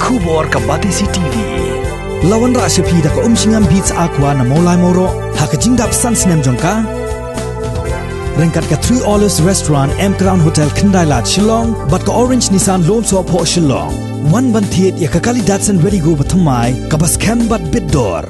Kubor ka Batisi TV. Lawan ra sepi da ka singam beats aqua na molai moro ha ka jingdap sunsnem jongka. Rengkat ka 3 Olives Restaurant M Crown Hotel Kendai Lat Shillong bat ka Orange Nissan Lone So Po Shillong. One ban thiet ya ka kali Datsun Ready Go bathamai ka bas kem bat bidor.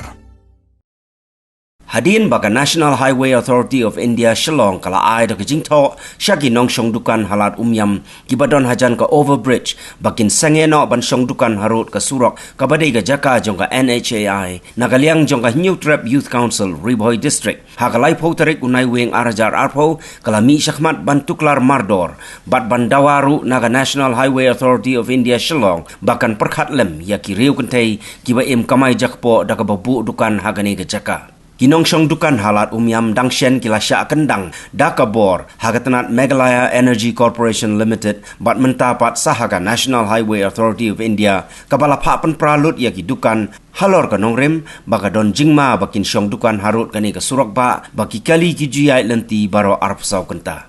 Hadin baka National Highway Authority of India Shillong kala ai da kajingtho shagi nong shong dukan halat umyam kibadon hajan ka overbridge bakin sangeno ban shong dukan harut ka surok kabadai ga jaka jong ka NHAI nagaliang jong ka New Trap Youth Council Riboy District hakalai potarik unai wing arajar arpo kala mi shakmat ban tuklar mardor bat bandawaru naga National Highway Authority of India Shillong bakan perkhat lem ya kiriu kentai kiba im kamai jakpo da ka babu dukan hagani ga jaka Kinong shong dukan halat umyam dangshen kilasya kendang dakabor hagatanat Meghalaya Energy Corporation Limited bat mentapat sahaga National Highway Authority of India kabala papan pralut ya dukan halor ka nongrim baka don jingma bakin shong dukan harut kani ka surak ba baki kali kijuyai lenti baro arpsau kenta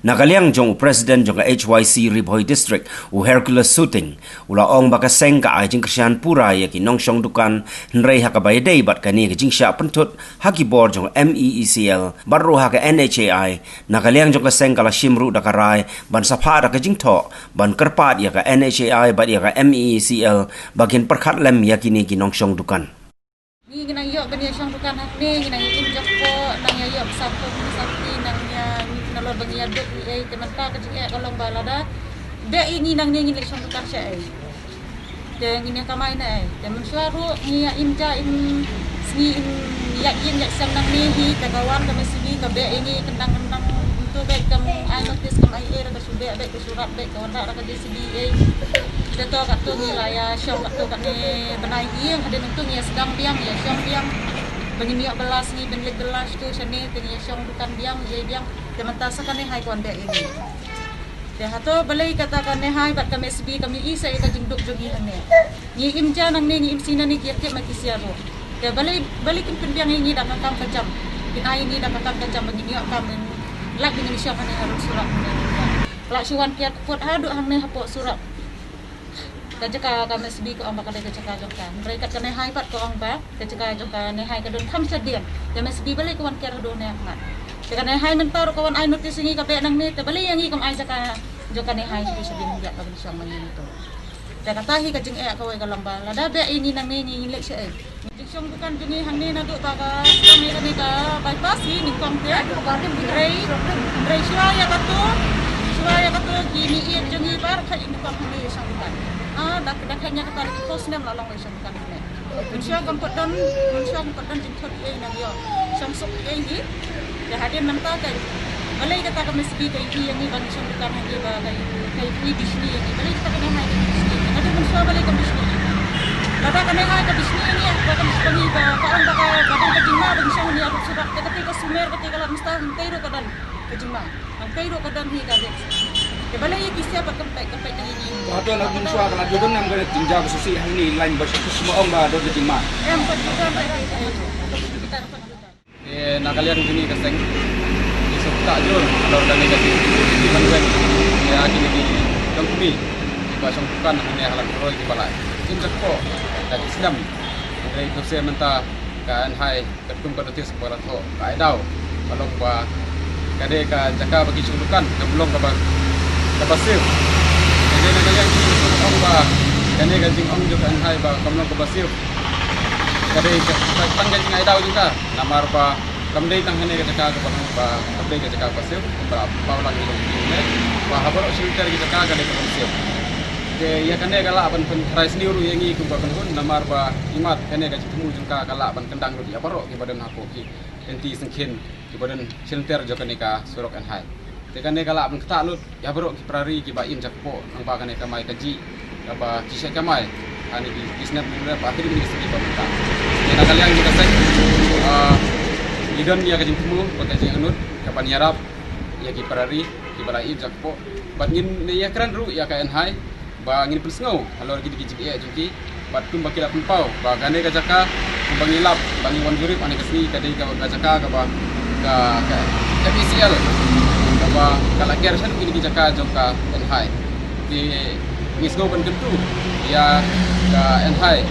Nagaliang jong President jong HYC Riboy District u Hercules Shooting ula ong baka seng ka ajing Krisyan Pura ya ki nong shong dukan nrei hakabay day bat kani ka jingsya pentut haki bor jong MEECL baru haka NHAI nagaliang jong ka seng kala shimru dakarai ban sapa da ka jingtho ban kerpat ya ka NHAI bat ya ka MEECL bagin perkhat lem ya kini ki nong shong dukan ni ginang yo bani shong dukan hakne ginang injak po nang yo sabtu sabti nang nalor bagi aduk ni temanta ka jing kolong balada be ini nang ni ngilek shong dukan sya de ngini kamai na de mensuaru ni imja im sni ya yin ya sang nang ni hi kagawan ka mesibi ka be ini kendang-kendang untuk be kam ai notice kam ai era ka sube be ka surat be ka wanda ka DCBA kita to ka tu wilayah shong ka tu ka ni benai hiang ada nuntung ya sedang biang ya shong biang begini ya belas ni benlik belas tu sini tengah shong dukan biang ye biang temanta sakan ni hai kon be ini de hato balai katakan ni hai bat kami SB kami isa ka jingduk jogi hane ni imja nang ni imsina ni kirke makisiaro de balai kin biang ni dak kam kacam ai ni dak kam kacam begini ya kam lagi ni syah ni harus surat ni lak syuan kiat pot hadu hang ni hapo surat kajaka kami SB ko amba kada kajaka jongka mereka kane hai pat ko amba kajaka jongka ni hai kadon tham sadian kami SB balai kawan kiar do ne akmat kane hai mentar kawan ai notice ni kape nang ni te balai yang kam ai jaka jongka ni hai sabi dia ka syang mani to da katahi kajing kawai kalamba lada be ini nang ni ngilek sya jong bukan jungi hang ni naduk baga kami kani ka bypass ni kom te rei suraya katu gini i jungi bar kha ini kom ni sang bukan dak hanya kata pos nem lalong sang bukan ni unsya kompodan jingthot nang yo samsuk ni ya hadir menta kai balai kata kami segi kai yang ni bang sang bukan hanya ba kai bisni ni balai kata kami hai bisni ada unsya balai kami bisni Lada kami hai ka bisni ni bakal bisni ba kaon baka badang kajima bang syang ni arut sudak ketika sumer ketika la mustah kairo kadan kajima ang kairo kadan hi ka det ke balai kisya ba kampai ni wato na gun suwa kana jodon nam gane tinja ko susi hani line ba semua ong ba do kajima em patida na kalian gini kaseng di sukta jol kalau dan negatif di manwen ya gini di kampuni di basong bukan hanya halang roy di balai injak po dan Islam dari itu saya minta kan hai ketum notis para tho kai dau balong ba kade ka jaka bagi sulukan ke belum ka basir kade na kaya ni sulukong ba kade ka jing ong jukan hai ba kamlong ka basir kade ka tangga jing ai dau juga namar ba kamdei tang hene ka jaka ka balong ba kamdei ka jaka basir ba paulang ilong ni ba habaro sulter ka jaka kade ka basir ke ya kane kala ban pen rai sendiri yang i ku bakan hun namar ba imat kane ka citmu jungka kala ban kendang ru ya baro ki badan hapo ki enti sengkin ki badan shelter jo kane ka surok an hai te kane kala ban kata lut ya baro ki prari ki ba im jakpo nang ba kane ka mai kaji ba ki se ka mai ani ki snap ni ba akhir ni segi ba ta ina kalian kita sek idon ya ka citmu kota jing anut ka ban yarap ya ki prari ki bara im jakpo bat ngin ne ya kran ru ya ka an hai ba ngin persngau halor gidi gidi ya juki batum bakila pempau ba gane ka jaka bangilap bangi wan jurip ane kasni kadai ka jaka ka ba ka FECL ka ba kala ker san gidi jaka jongka en hai di ngisgo ban kentu ya ka enhai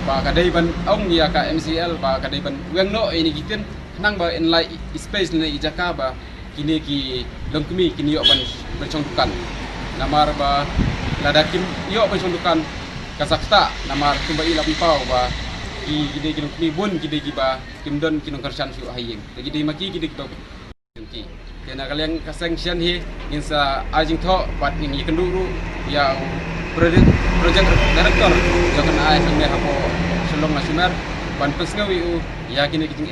ba kadai ban ong ya ka MCL ba kadai ban wengno ini gitin nang ba in lai space ni ijaka ba kini ki lengkumi kini yo ban bercongdukan namar ba ladakim yo bercongdukan kasakta namar tumba ila pau ba ki gide ki lengkumi bun gide ki ba kimdon kinong karsan su haying gide maki gide to ki kena kalian kaseng sian hi insa ajing tho bat ni kenduru ya project director jangan ai sang hapo selong nasional ban pesngawi u ya kini kiting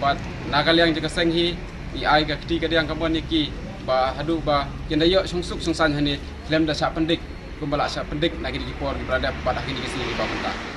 bat nakaliang jaga seng hi ai ga kti ka diang kampon ki ba hadu ba kenda yo sungsuk sungsan hani klem da sa pendik kumbala sa pendik nagi di por berada pada kini kisi ba menta